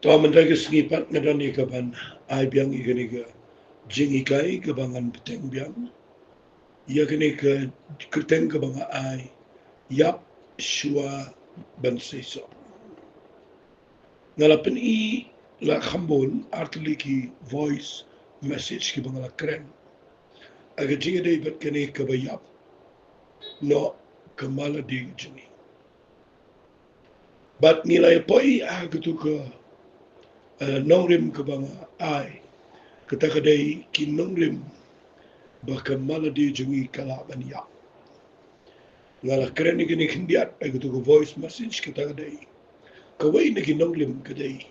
Toa mendaga sengipat ngadani kaban ai biang iganiga jing ikai kabangan peteng biang ia kene ke keteng kabanga ai yap shua ban seso ngalapen I la khambon artli ki voice message ki bangala kren aga jinga dei bat kene kabayap no kamala di jini bat nilai poi aga tu ka nongrim kabanga ai katakadai ki nongrim baka maladi jungi kalaban ya ngala keren ni kini kindiat ay gusto ko voice message kita kadai kawai na kinonglim kadai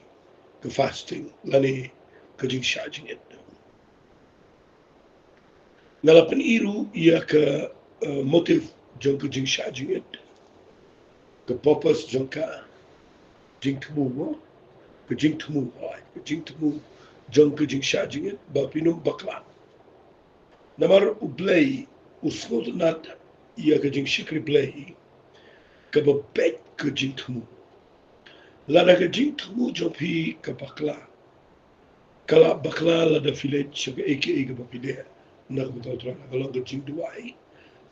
ka fasting lani kajing charging it ngala iru ia ka motive jong kajing charging it ka purpose jong ka jing tumu mo kajing tumu jong kajing charging it ba pinum bakla namar ublay usnot nat ia kajing shikri play ka ba pet kajing tumu lada kajing tumu jopi ka bakla kala bakla lada filet shaga aka ka bapide na ko tra na kalong kajing duai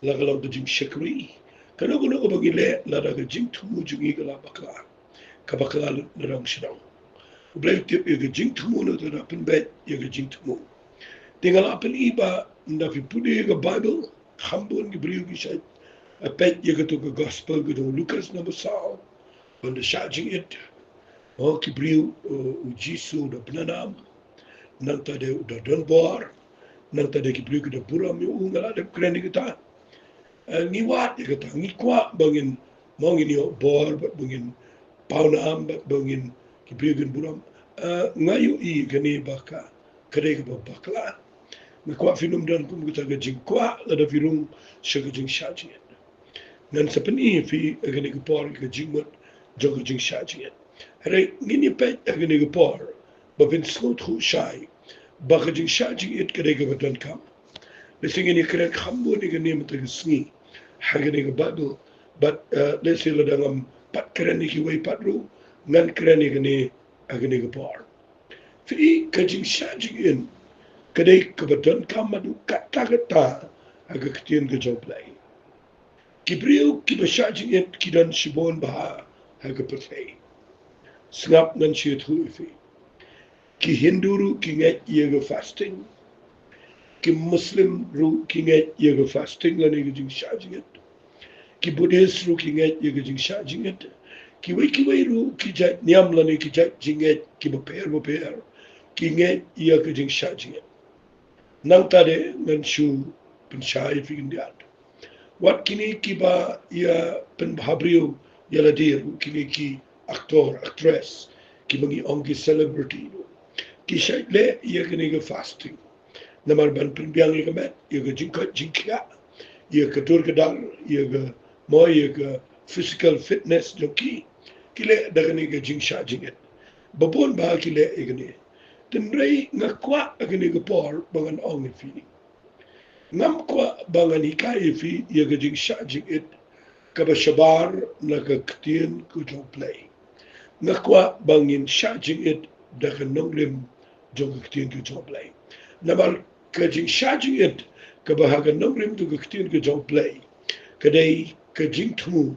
la kalong kajing shikri kana ko ko bagile lada kajing tumu jungi kala bakla ka bakla na rang shidang ublay tip ia kajing tumu na tra penbet ia kajing tumu tinggal apel iba na fi pude ka bible hambon ki brio ki shay a pet ia ka to ka gospel ka Lucas na basao on the charging it o ki brio o jisu da benanam nang tade da donbor nang tade ki brio da buram yo ngala da kreni kita ngi wat ya kata ngi kwa bangin mongin yo bor bangin paunam bangin ki brio kan buram ngayu I kani baka kade ka bakla na kwa finum dan kum kita ga jingkwa la da firung shaga jing shaji nan sapani fi agani ka por ka jingmot joga jing shaji re ngini pe agani ka por ba bin slot khu shai ba ka jing shaji it kade ka badan kam lesing ini kren khambo ni ga nem ta sngi hagani ka bado but lesi la dangam pat kren ni ki wai patru ngan kren ni gani agani ka por fi ka jing shaji in kadai kebetulan kamadu kata-kata agak ketian ke job lain. Kibriu kibashajing it kidan shibon baha agak pertai. Sengap nan syed huifi. Ki Hinduru kinget iaga fasting. Ki Muslim ru kinget iaga fasting lan iaga jing shajing it. Ki Buddhist ru kinget iaga jing shajing it. Ki wai ru ki jat niam lan iaga jat jinget ki baper. Kinget iaga jing shajing it. Nang tade ngan shu pensyai fikindiat. Wat kini kiba ia penhabrio yaladir kini ki aktor actress ki bangi ongi celebrity ki le ia kini ke fasting. Namar ban penbiang ia kemet ia ke jingka ia ke durgadal ia ke mo ia ke physical fitness joki kile dagani ke jingsha jinget. Babon ba kile igani. Tenrei ngakwa agani ke por bangan ong fi. Ngam kwa bangan hikai fi ia ke jingsha jinget kabashabar na ke ketien ku jong play. Ngakwa bangin sha jinget dagan nonglim jong ketien ku jong play. Namal ke jingsha jinget kabahagan nonglim tu ke ketien ku jong play. Kadai ke jing tumu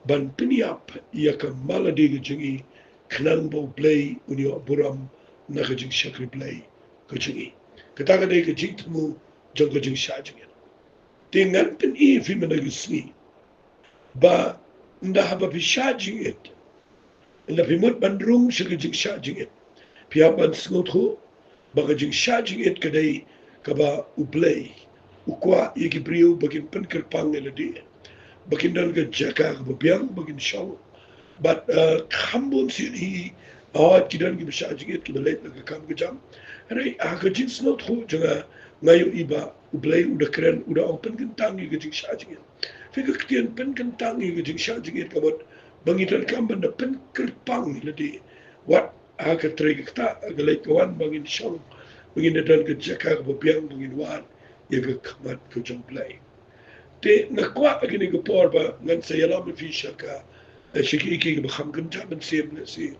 ban piniap ia ke maladi ke jingi knan bo play unio buram na ke jing shakri play ke jingi. Kata kadai ke jing tumu jong ke jing sha jinget. Dengan pen I fi menagisni ba nda haba pi sha jinget. Nda pi mut bandrung shi ke jing sha jinget. Pi haban sngot ho ba ke jing sha jinget kadai kaba uplay. Ukwa iki priu bakin pen kerpang eladi. Bakin dan ke jaka ke biang bakin shaw. But khambon si hi awat kidan ki sha jinget ki belet ke kam ke jam. Rai aga jing sngot ho janga ngayu iba uplay udah keren udah open kentangi ke jing sha jinget. Fika ketian pen kentangi ke jing sha jinget kabot bangitan kam banda pen kerpang eladi. Wat aga trek ta aga lek kawan bangin shaw. Bangin dan ke jaka ke biang bangin wan ia ke kamat ke jong play. Te nakwa agini ke por ba ngan saya lam fi shaka shiki ke bakham kan jaban sem si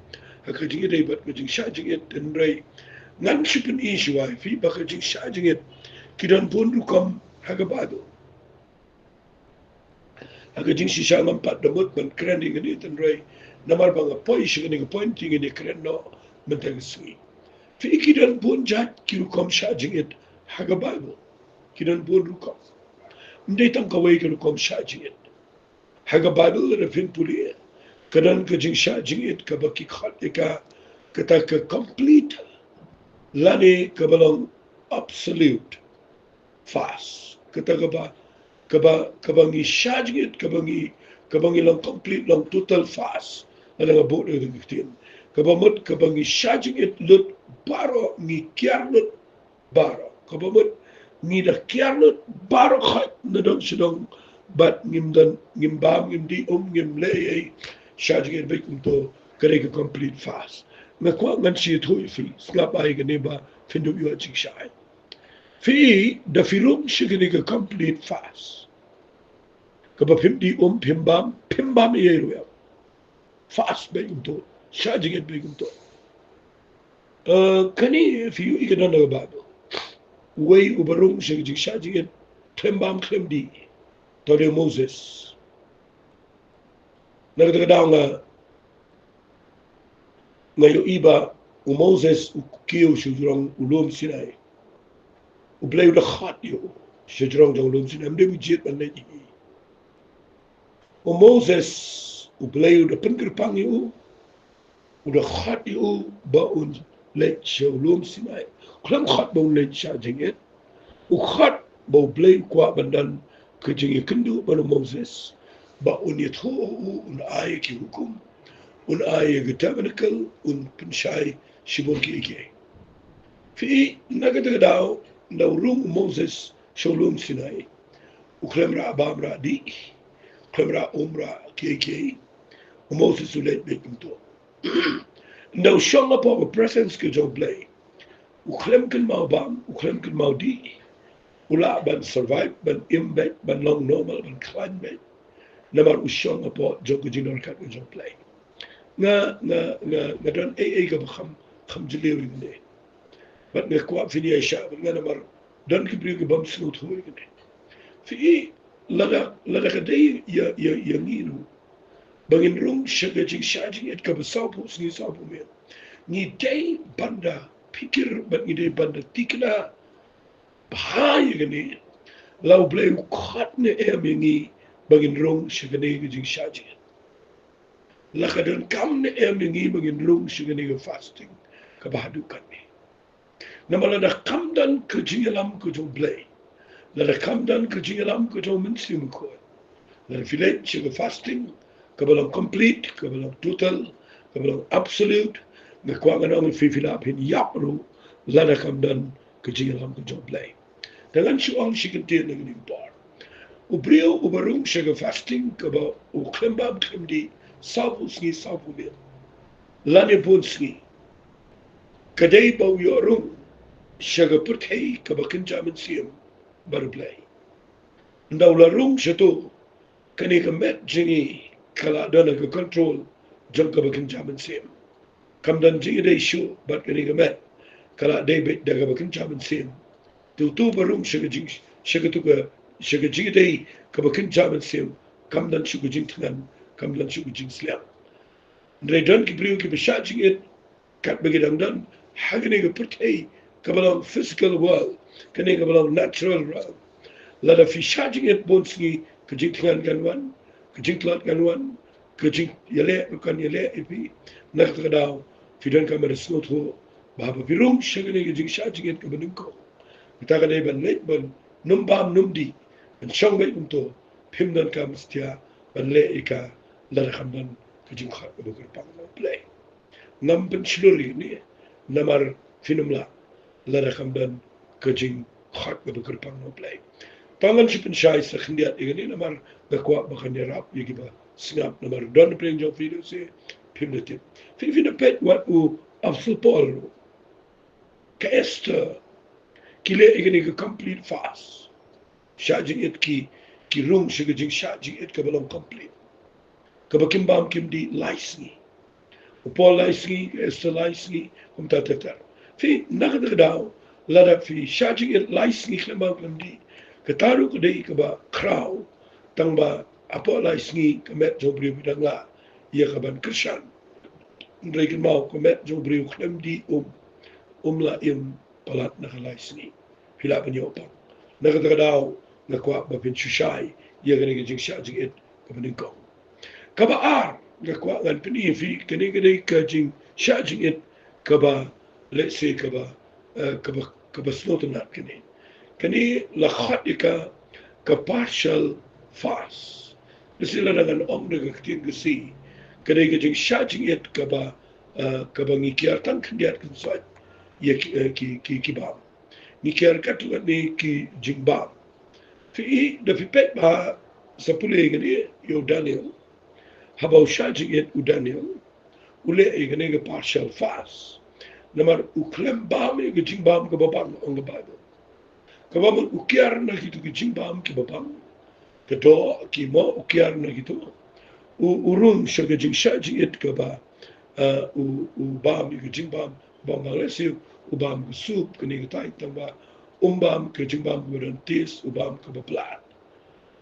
haka jing dai bat ka jing sha jing et den rai ngan shipen ishi wai fi ba ka jing sha jing et kidan pun rukam haka bado haka jing si sha ngam pat da mut ban kren ni den rai namar bang poi shi ni point ting ni kren no mentang sui fi kidan pun jat ki rukam sha jing et haka bado kidan pun rukam ndai tang ka wai ka rukam sha jing et haka bado la fin puli kadan ka jing sha jing et ka baki khat ka kata ka complete lani ka balong absolute fast kata ka ba ngi sha jing et ka ba ngi long complete long total fast ala nga bo de ngtin ka ba mut ka ba ngi sha jing et lut baro ngi kyar lut baro ka ba mut ngi da kyar lut baro khat na dong sidong bat ngim dan ngim bam ngim di ngim le sha jing et bai kum to kare ka complete fast nga kwa ngan si thui fi ngap ai ga ne ba findu yu jing sha fi da filum shigni ka complete fast ka ba phim di phim bam ye ru fast bai kum to sha jing et bai kum to kani fi yu ikana na ba wai ubarung shigni sha jing et klem di to de Moses na ga da nga yo iba u Moses u kiyo shujurong ulum Sinai u blay da khat yo shujurong jong ulum Sinai mde wijit man leji u Moses u blay da penkirpang yo u da khat yo ba un lech ulum Sinai klam khat ba un lech sha jinget u khat ba blay kwa bandan ke jingi kendu ba Moses ba un yetho un ay ki hukum un ay tabernacle un penshai shiborki ike fi nagada daw daw rum Moses sholum Sinai uklemra bamra di klemra umra keke Moses ulet bekunto daw shonga po presence ke jo play uklem kan mau bam uklem kan mau di ula ban survive ban imbet ban long normal ban climate namar ushonga po jo kujinor kat jo play nga don ka kham jiliwi ne bat ne kwa fini ay sha nga namar don ki bri bam snut hoy ne fi la ka dai ya ngiru bangin rum shaga jing shajing et ka sabu ni sabu me ni dai banda pikir bat ni dai banda tikna bahaya gani law blay khat ne ngi bangin rum shaga ne jing shajing lakadon kam ne ngi bangin rum shaga ne fasting ka bahadukan ni namala da kamdan ke jingalam ke jo blay la da kamdan ke jingalam ke jo minsim ko la filet che fasting ka balang complete ka balang total ka balang absolute na kwa ngana fi filap hin yapru la da kamdan ke jingalam ke jo blay dengan shuang shikintin ng bar ubrio ubarum che fasting ka ba u klembab klemdi sabu sngi sabu be la ne bunski kadai ba yorum shaga purthei ka bakin jamin siem barblay ndaw la rum shato kani ka met jingi kala dana ka control jang ka bakin jamin siem kam dan jingi dai shu bat kani ka met kala dai bet daga bakin jamin siem tu barum shaga jingi dai ka bakin jamin siem kam dan shu jing tngan kam dan shu jing slam ndai dan ki priu ki besha jingi kat bagidang dan hagani ka purthei kabalang physical world kani kabalang natural world lada fi charging it bonski kajing tlan ganwan kajing tlat ganwan kajing yale kan yale ipi nakadaw fi don kamera snot ho baba birum shagani kajing charging it kabaning ko kita kadai ban late ban numbam numdi an shongai unto pimdan kamstia ban le ika lada khamdan kajing khat bakar pang play nam ban shiluri ni namar finumla la kamdan kajing khat ga bakar pang no play pangan sipen shai sa khindiat igani namar ga kwa bakan yarap yigiba snap namar don playing job video se pimnete fi na pet wat u absol pol ka esta kile igani ga complete fast charging it ki room shiga jing charging it ka balong complete ka bakim bam kim di license Paul Lysky, Esther Lysky, Tatatar. Fi Nakadao, Lada Fi, Shajing it Lysky Clemaglamdi, Kataru Kudei Kaba, Crow, Tangba, Apo Lysky, Kamet Jobri Vidanga, Yakaban Krishan, Draken Mau, Kamet Jobri Klemdi, Umla im Palat Nakalysky, Hilapan Yopa. Nakadao, Nakwa Bapin Shushai, Yaganiging Shajing it, Kabaninko. Kaba gakwa ngan pini fi kani kani kajing charging it kaba, let's say kaba slot na kani la khatika ka partial fast sila dengan om de kating gasi kani kajing charging it kaba ngikiar tan kandiat kan soit ya ki bam ngikiar katu ni ki jingbam fi da fi pet ba sapule ngani yo Daniel habau charging it u Daniel ule egane partial fast namar uklem bam e gijing bam ke babang on the Bible kabam ukiar na gitu gijing bam ke babang kedo ki mo ukiar na gitu urun sha gijing charging it ke ba u bam gijing bam lesi u bam sup ke ni tai tamba bam ke gijing bam gurantis u bam ke bablat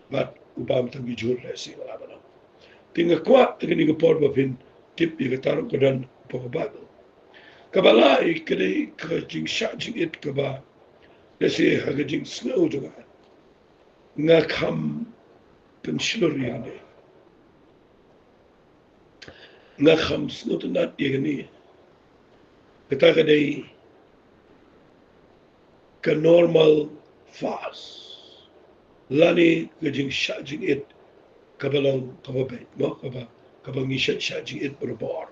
but u bam tangi jur lesi wala bana tinga kwa tinga ni por bapin tip i taruh ke dan Bible. Kabala ikade kajing charging it kaba lesi hagajing snow juga ngakam pensilori ane ngakam snow tenat yagani kata kadai ke normal fast lani kajing charging it kabalang kababait mo kabangi charging it berbor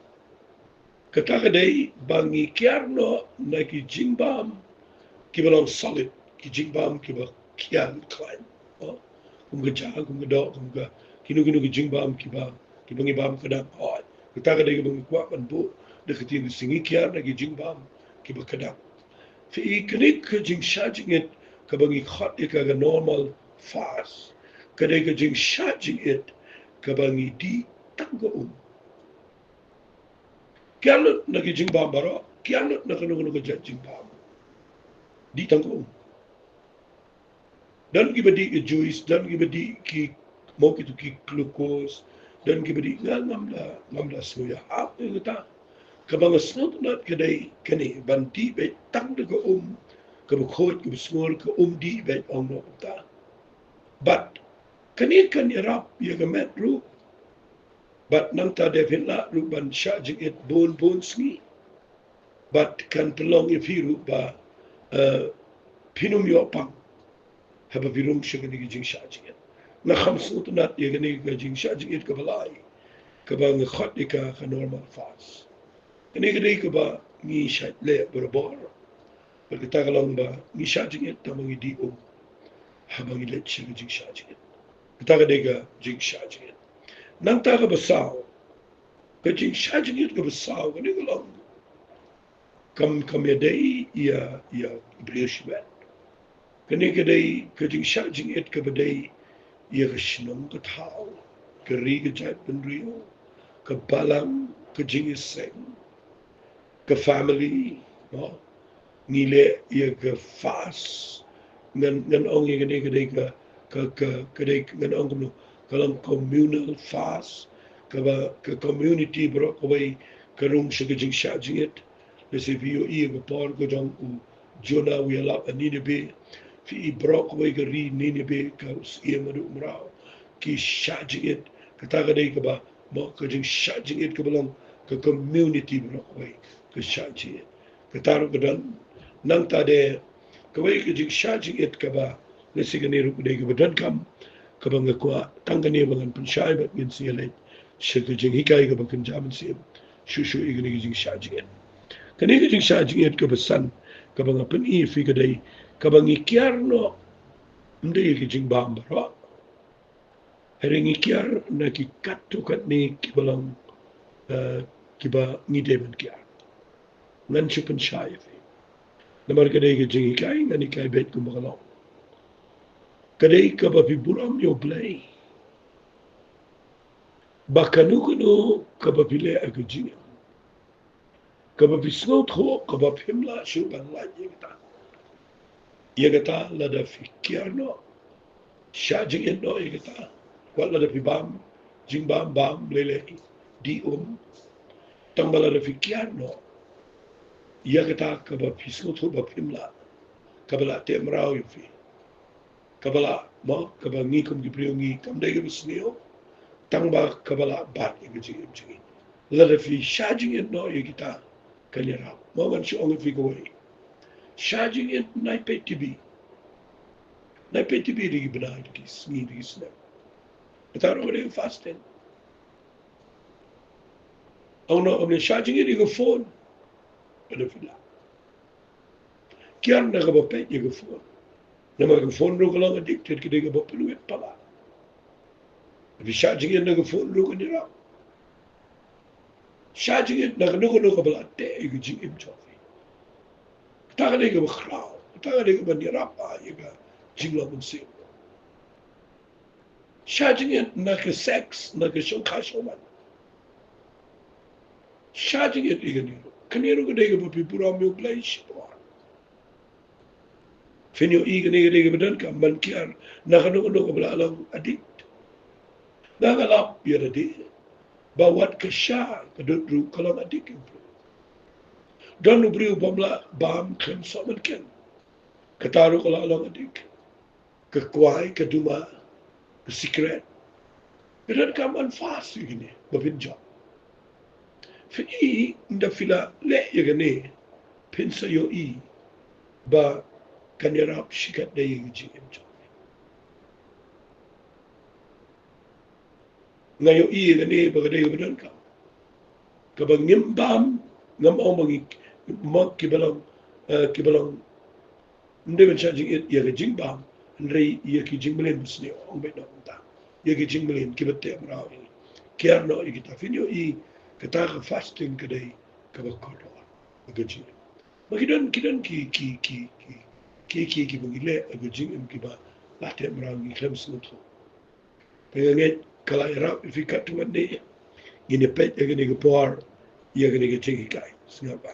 kata kadai bangi kiarno na ki jingbam ki balang solid ki jingbam ki ba kian klein kum ga ja kum ga do kum ga kinu ki jingbam ki bangi bam kadang hot kata kadai bangi kwa ban bu de ketin singi kiar na ki jingbam ki ba kadang fi knik ka jing charging it ka bangi hot ka ga normal fast kadai ka jing charging it ka bangi di tanggo kialut na ki jingbam baro kialut na kanu ka jingbam di tangko dan ki badi ki juice dan ki badi ki mau ki glucose dan ki badi ngamla soya apa kita kabang snot not kadai kani banti be tang de ko ka khot ki smol ka di be ong no ta but kani kan irap ya gamet ru but nang ta definitely ruban charging it bon sngi but kan pelong ifiru ba pinum yo pang haba virum shigani jing charging it na khamsut nat yagani jing charging it kabalai kabang khatika ka normal fast kani gadi ka ba ni shat le berbor berkata kalong ba ni charging it tamangi di haba ngi le jing charging it kita ka jing charging it nang ta ka basao ka jing charging it ka basao kani kalong kam ya dai ya brishwet kani kadai ka jing charging it ka badai ya gashnong ka thao ka ri ka jat ben rio ka balang ka jing seng ka family no ngile ya ka fast ngan ong ya kadai ka kadai ngan ong no kalang communal fast ka community bro ka bai ka rung sa ka jing charging it Lesi vio ia ke por ko jong u jona wi la anine be fi brok we ke ri nine be ka us ia madu umrao ki charging it kata ka dei ka ba mo ka jing charging it ka belong ke community brok we ke charging it kata ro ka dan nang ta de ka we ke jing charging it ka ba lesi ke ni ru dei ka badan kam ka bang ko tangane bangan pensyai bat min siale shi ke jing hikai ka bakan jaman sim shu igni jing charging it kani ka jing charging it ka basan ka bang pen I fi ka dai ka bang ikiar no ndai ka jing bam baro hering ikiar na ki katu kat ni ki balang ki ba ngide ben kiar ngan chupen shai fi namar ka dai ka jing ikai ngani kai bet ku magalo ka dai ka ba fi buram yo play bakanu kuno ka ba pile ka jing kaba bisno tho kaba phimla shuban la yegata la da fikiarno shajing eno yegata kwala da pibam jingbam bam lele di tambala da fikiarno yegata kaba bisno tho ba phimla kabala temrao yufi kabala mo kaba ngi kum di priongi kam de bisneo tangba kabala bat yegi la da fi shajing eno yegata kanyara mo gan shi ongi fi goi shajing it nai pe tibi di benai di sni di snap betar ore fasting no on shajing it go phone ada fila kian na ga pe go phone na ma go phone ro ko addicted ki de ga pelu et pala vi shajing it na go phone ro ko ni ra shajing it na go no ko bala te go jing im chofi ta ga de ga khrao ta ga de ga ni ra pa ye ga jingla bun se shajing it na ka sex na ka shon ka shoman shajing it igani kanero ga de ga pi pura me play shpo finyo igani ga de ga bedan ka man kiar na ka no ko bala alang addict na ga lap ya de ba wat ka sha ka do ru ka lang addict don nu brio bomla bam kem so man ken ka taru ka lang addict ka kwai ka duma ka secret bedan ka man fast igani ba bin job fi nda fila le yagane pinsa yo ba kanyarap shikat da yagi jingim jo ngayo yagane ba kada yodan ka ba ngimbam ngam au mangi mak kibalang nde ben charging yaga jingbam ndre yaki jingmelen bisne on be ta yagi jingmelen kibate amra kiar no yagi ta finyo kata ka fasting kadai ka ba ko do gaji magidan kidan ki bugile agajing im ki ba late mrang ki klem snutro pengen kala era fi kat wande gine pet gine ge por ye gine ge tigi kai snaba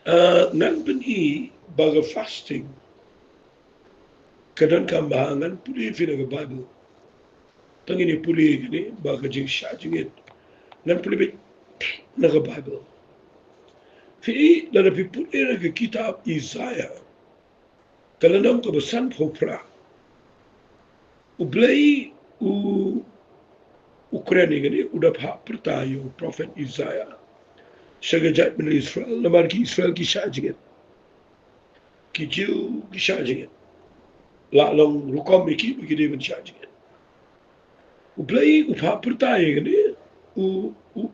nan ben baga fasting kadan kam ba ngan puli fi ga bible tangini puli gini baga jing sha jing nan puli be na ga bible fi la fi puli na ga kitab Isaiah kalanam ko san phopra ublai Ukraine gini udah pertayo prophet Isaiah shagajat min Israel lamar ki Israel ki sha jing ki jiu ki sha jing la long rukom ki begini ben sha jing ublai pertayo gini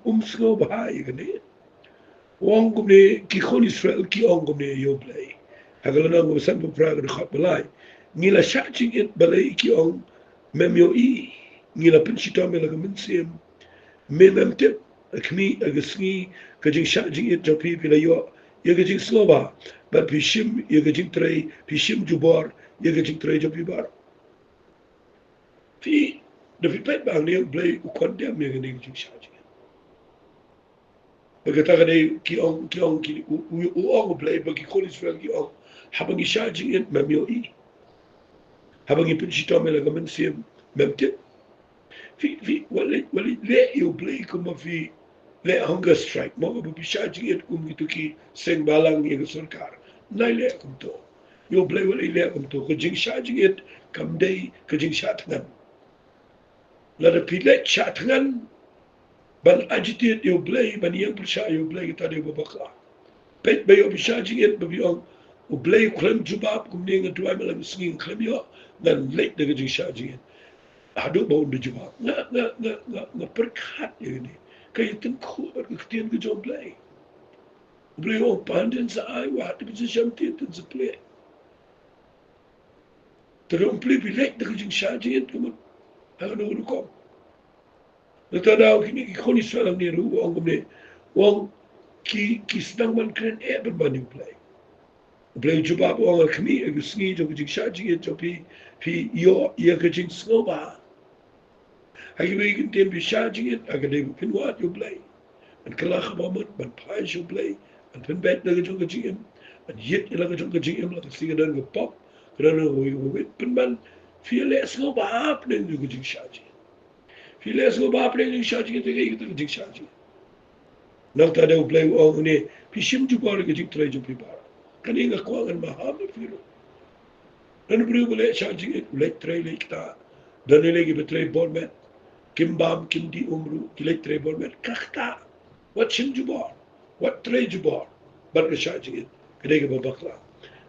umsgo bahai gini wong gumne ki khon Israel ki ong gumne yo blai hagalana ngum san phopra ga khat balai ngila sha jing balai ki ong memyo ngila pinchito me laga minsim me memte akmi agasni kajing sha jing it jopi bila yo yagajing slova ba pishim yagajing tray pishim jubor yagajing tray jopi bar fi de fi pet bang ne blay u kondem me ngani jing sha jing bagata gade ki ong ki u ong blay ba ki kholis fel ki ong habangi sha jing it memyo habangi pinchito me laga minsim memte fi wali le you play como fi le hunger strike mo ko bi charging it kum gitu ki seng balang ye sarkar nai le kum to you play wali le kum to ko jing charging it kam dei ko jing shat ngan la de pile chat ngan ban agitate you play ban yang persha you play ta de babakla pet be you bi charging it bi on u play klem jubab kum ne ngat tuai malam singing klem yo dan late de jing charging it aduh bau de jubab na perkat ini kayak tengku berketian ke job play beli pandang saya wah tapi sejam tiada play terus play bilek dengan jing saja itu ada orang kom lepas dah kini kini soalan ni orang kemudian orang ki sedang makan berbanding play jubab orang kami agak sengi jauh jing saja itu pi yo ia kejing sengoba Hagi we can tell be charging it, I can even pin what you play. an kala khabamut ban pai shu play an pen bet na jong GM an yet la jong GM la si dan go pop kana we pen ban file so ba ap ne go jing shaji file so ba ap ne shaji te ge jing shaji nang ta de play o ne pishim ju ba ge jing tre ju pi ba kani ga ko an ma ha me filo dan bru bole shaji ge le tre le ta dan le ge betre bol met kim bam kim di umru ki le tre bol met kakta wat shim ju ba wat tre ju ba bar ge shaji ge ge ba bakra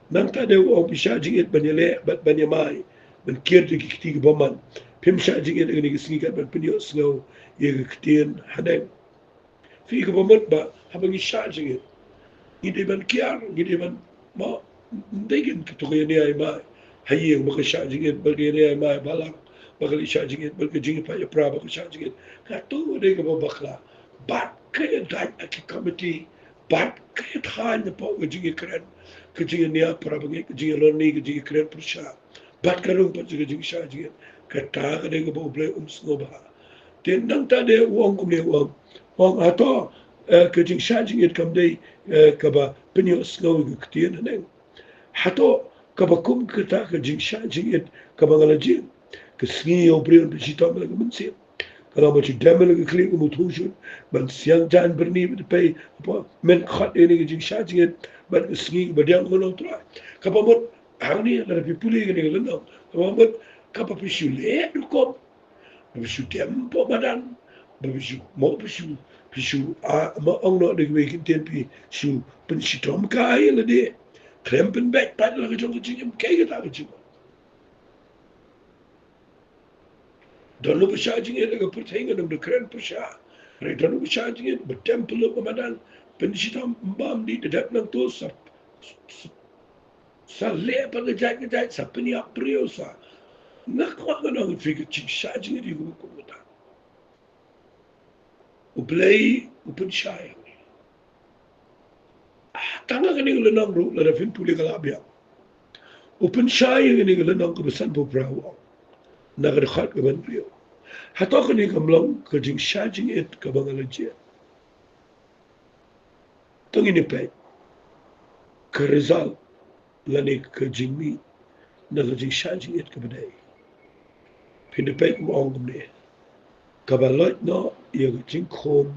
nang ta de o bi shaji ge ban le ban mai ban kier de ki ba man pim shaji ge ge singi ga ban pinyo snow ye ge ktien hadeng fi ge ba mot ba ha ba gi shaji ge gide ban kiar gide ban ma degen ki to ge ne ai mai haye ba ge shaji ge ba ge ne ai mai bala ba ge shaji ge ba ge jing pa ya pra ba ge shaji ge ka to de ge ba bakla bat ke da ki committee bat ke than de pa ge jing kren ke jing ne pra ba ge jing lo ni ge jing kren pusha bat ka ru pa ge jing shaji ge ka ta ge ge ba ble sno ba ten nang ta de wong kum ne wong ato ke jing shaji ge kam de ka ba pinyo sno ge ktien ne hato ka ba kum ke ta ke jing shaji ge ka ba ngala jing ke sngi o bre on ji ta ba ge mun se kalau macam damai lagi klik umut hujan, ban siang jangan berni berdepai apa men khat ini kejing syajin, ban sengi badiang kono tera. Kapamot hang ni ada pipuli kini kelendang. Kapamot kapa pisu le dukom, pisu tempo badan, pisu mau pisu ma ong nak dek wekin pi pisu pensitom kai lah dia. Krempen back pad lagi jong kejing kai kita kejing. Donu bersajing itu ke pertengah dengan keren persah. Donu bersajing itu bertempel kemadang pensitam bam di dekat nang tu sap saleh pengejat sap ni aprio sa. Nak kau nang fikir cik sajing itu hukum kita. Ublay upensyai. Tangga kini kelenang ru, lada fin puli kalabia. Upensyai kini kelenang kebesan beberapa. Nak dekat keban beliau. Hato kini kamlang kejing syajing it kabang alajian. Tong ini pay. Ke result lani kejing mi na kejing syajing it kabadai. Pindah pay kumong kumne. Kabalot no ia kejing kom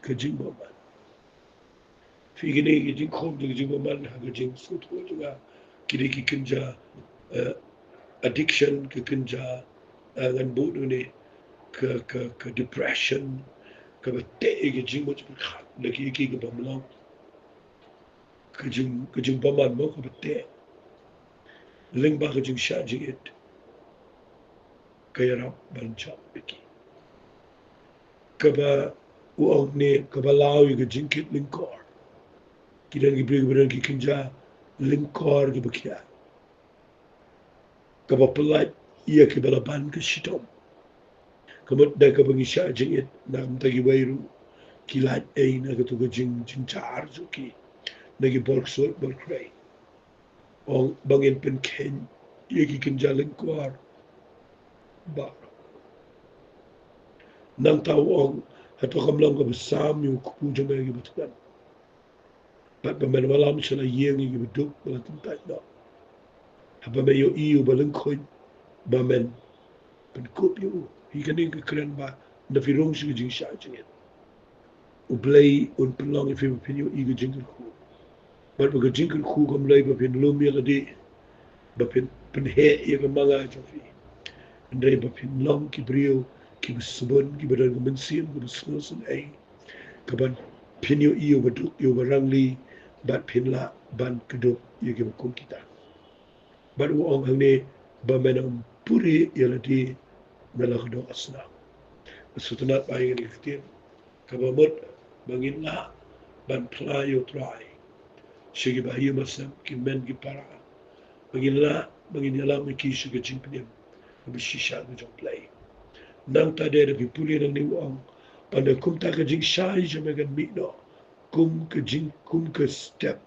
kejing baman. Figini kejing kom kejing baman ha kejing sutu juga kini kikenja addiction kikenja ngan bodoh ni ke depression ke bete ke jing macam khat lagi ke bamlang ke jing baman mo ke bete ling ba ke jing shaji it ke yarap banchap beki ke ba uang ni ke ba lawi ke jing kit lingkor kita lagi beri ke kinja lingkor ke bekia ke ba pelat ia ke balaban ke shitom Kamut dah kebangi syajing it nam tagi wairu kilat na katu ke jing char zuki nagi bork sort bork rai ong bangin pen ken yegi kenjalan kuar ba nang tahu ong hato kamlang ke besam yu kupu jama yegi betukan pat pemen malam sila yeng yegi beduk bala tempat no apa me yo iu balang koin bamen pen kup yu hikaning ke keren ba na firong si jing syajing it ublay un pelong if you pinyo iga jingkel ku but baga jingkel ku kam lay ba pin lum ya di ba pin he ya ga manga jofi ndai ba pin long ki brio ki subon ki badan ga mensin ga snosen ai ka ban pinyo iyo ba duk yo barangli bat pin la ban keduk ya ga kum kita but ong hang ba menam puri ya di melak do asna sutunat ba yang diktir ka ba mot bangin la ban playo try shigi ba hiyo masam ki men ki para bangin la bangin yala mi ki shigi jimpnim bi shisha ga jom play nang ta de bi puli na ni wang pande kum ta ga jing shai jome ga mi no kum ka jing kum ka step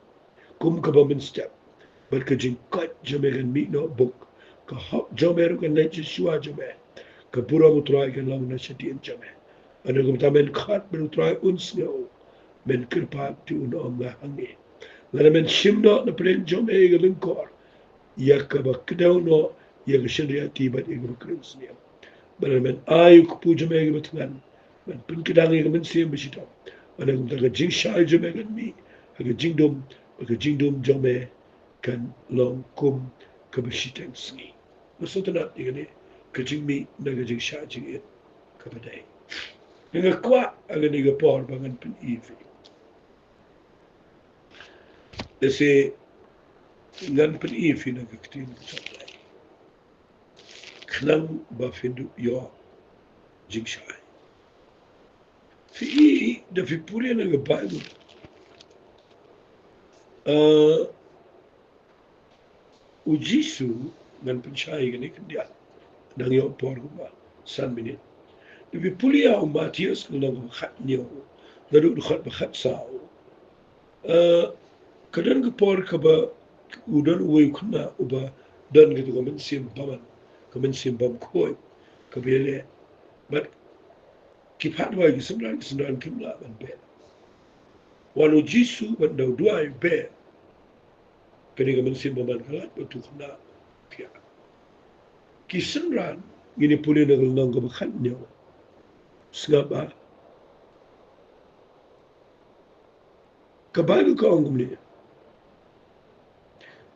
kum ka bamin step but ka jing kat jome ga mi no book ka hop jome ru ka na shua jome ka pura mutrai ka lang na shati jome Ana gum tamen khat ben try uns no men kirpa ti un om la hangi. Lana men shimno na pren jom e galin kor. Ya ka ba kdaw no ya ga shirya ti ba e ga krins ne. Bana men ayu ku pu jom e ga batngan. Men pin kidang e ga men sim bishita. Ana gum ta ga jing shai jom e ga mi. Ga jingdom jom e kan long kum ka bishitang sngi. Masutana igane ka jing mi na ga jing shai jing e ka badai. Nga kwa aga niga por bangan pin ifi. Ese ngan pin ifi na gaktin kutalay. Klang ba findu yo jing shai. Fi i da fi puli na ga Bible. Ujisu ngan pin shai gani kandia. Nang yo por ba san minit. Da fi puli ya Matius nang ga khat niyo. Daru khat ba khat sao. Kadan ga por ka ba udan uwe kuna uba dan gitu kamen sim baman kamen sim bam koi kabele but kipat wa gisemran kimla ban be wanu jisu ban daw duai be kani kamen sim baman kalat batu kuna pia kisemran gini puli na nang ga bakhan nyo sngaba kabalu ka ongumni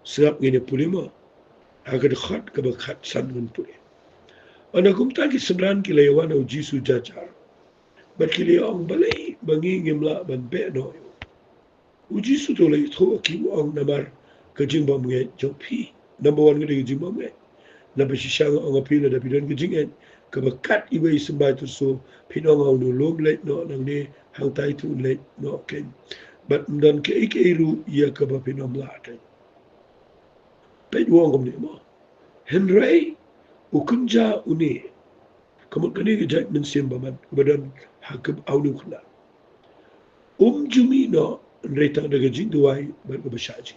sngap gini puli mo agad khat ka bakhat san ngun puli ana kumta kisemran kilayawan o jisu jajar Bakili ong balay bangi ngimla ban be no. Uji su to lay tho ki ong namar ka jingba mwe jo pi. Number 1 ngade jingba mwe. Na ba shishang ong apila da bidan ka jingen ka ba kat iwe isamba to so pinong ong no long late no nang ne hang tai tu late no ken. But dan ke ik eru ya ka ba pinom la ken. Pe wong kom ne mo. Henry ukunja uni. Kamu kani ke jat men sim baman badan hakab awlu kula. Jumi no retang daga jinduai bar ga bashaji.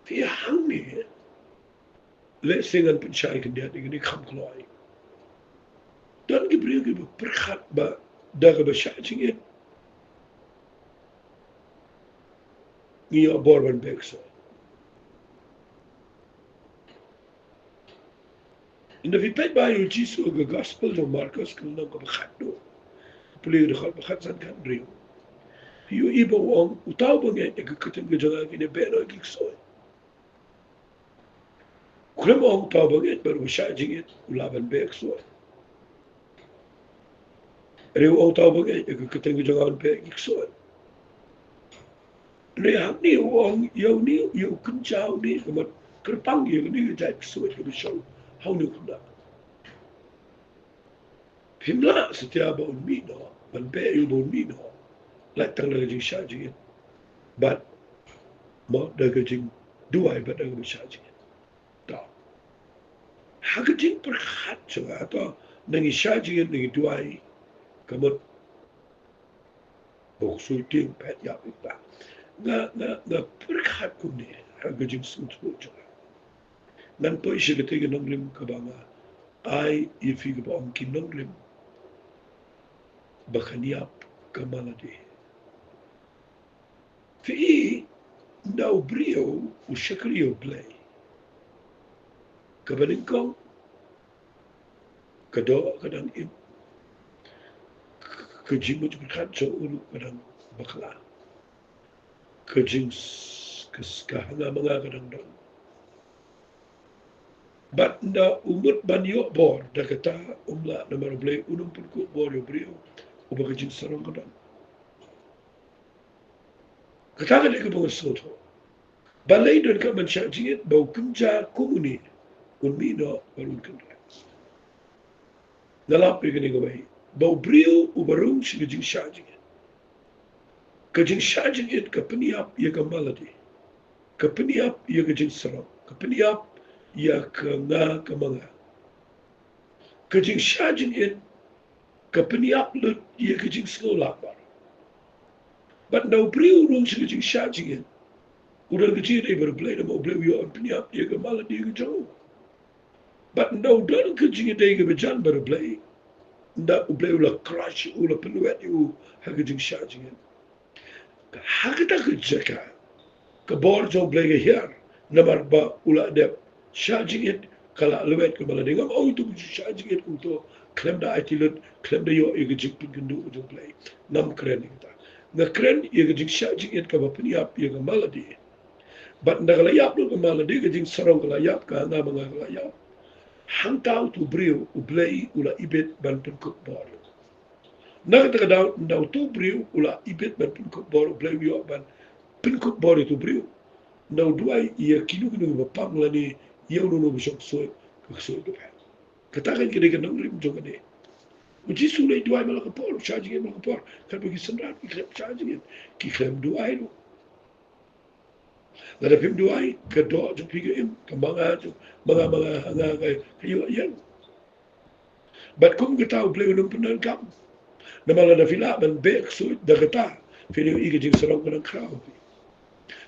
Fi hangi le singan pun shai kan dia ni kham kloi. Dan gi bri gi perkhat ba daga bashaji it. Ni abor ban bekso. In the vipet ba yu jisu ga gospel no Marcus kan no ga khat do. Puli de khat san kan rio. Yu ibo wong utaw bange e ga keten ga jaga gi ne beno gi so. Kulem ong utaw bange bar bashaji it ulaban bekso. Rio ong utaw bange e ga keten ga jaga be gi so. Rehat ni wong yo ni yo kunjau ni kamat kerpang yo ni jai suat ke show how ni kunda pimla setiap bon mi no ban be yo bon mi no la tang la jing sha jing but mo da ga jing duai ba da ga sha jing ta ha ga jing per khat cha ta nang sha jing ni duai kamat bok su ting pet ya ba nga perkhat ko ni aga jing sun tu jo nan po isi ke tege nonglim ka banga ai ifi ke bang ki nonglim bakaniap ka malade fi na brio u shakrio play ka balingkong ka do kadang im ka jimu perkhat jo ulu kadang bakla ka jing ka hanga mga kadang dong But na umut banyo bor da kata umla na maroble unum pulku bor yo brio ubaga jin sarong kadan. Kata ka deka mga soto. Balay doon ka man siya jingit bau kunja kumuni unmino barun kandra. Nalapi ka nga bay. Bau brio ubarong siya jing siya jingit. Ka jing siya jingit ka paniap iya ka maladi. Ka paniap iya ka jing sarong. Ka paniap iya ka nga ka mga. Kajing shajin it kapani upload ye kajing slow lakbar. But now priu rung si kajing shajin it. Udah kajing ay berblay na mo blay yo ang pani up ye kamala di kajong. But now don kajing it ay kabajan berblay. nda uble ula crush ula peluet u hagajing shajing hagata kejaka ke bor jo uble ge hier namar ba ula de shajing it kala luet ke bala dingam itu shajing it untuk klem da itilut klem da yo hagajing pindu jo uble nam kren kita na kren hagajing shajing it ka ba peniap ye maladi but ndagala yap lu ke maladi hagajing sarong kala yap ka na mga kala yap hantau tu brio ublei ula ibet ban penkuk bor. Nak daw tu brio ula ibet ban penkuk bor ublei yo ban penkuk bor itu brio. Ndaw duai ia kinu ba pam la ni yau no bisok soy soy ke pa. Katakan kini kan rim jonga de. Uji sulai duai mala ke por charging mala ke por. Kan bagi sendrat ki klep charging ki klep duai lu. Lada pim duai ke do jo piga im ke manga hanga ke yo yang. But kung kita ublei unum penan kam. Namala da fila man bek suit da gata fili ige jing sarong kan crowd.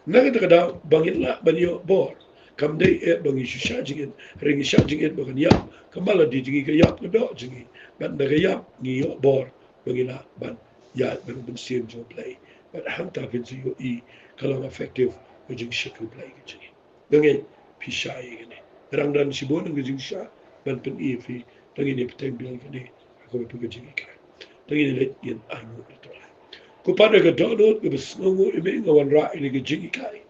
Naga da da bangin la ban yo bor. Kam dei e bangi shisha jingin ringi sha jingin bagan ya kamala di jingi ka yap do jingi ban da yap ngi yo bor bangi la ban ya ban ban sim jo play. But hanta fin yo I kalang effective jing shikul play jingi. Bangi pisha igene. Rang dan sibon ngi jing sha ban pen I fi tangi ni peteng bil kene ako pe jingi ka. Tangi le yen anu itu. Ko pada ke download ke besnongo ime ngawan ra ini ke jingi kai.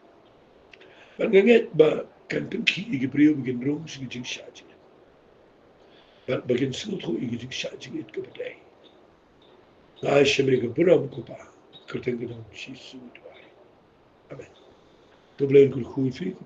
Ban nganget ba kan penki ige brio begin rom sing jing sha jing. Ban bagin snut ho ige jing sha jing it ke badai. Ngai shemre ke buram ko pa. Kerteng ke dom shi su dwai. Amen. Doblen kul khui fi ko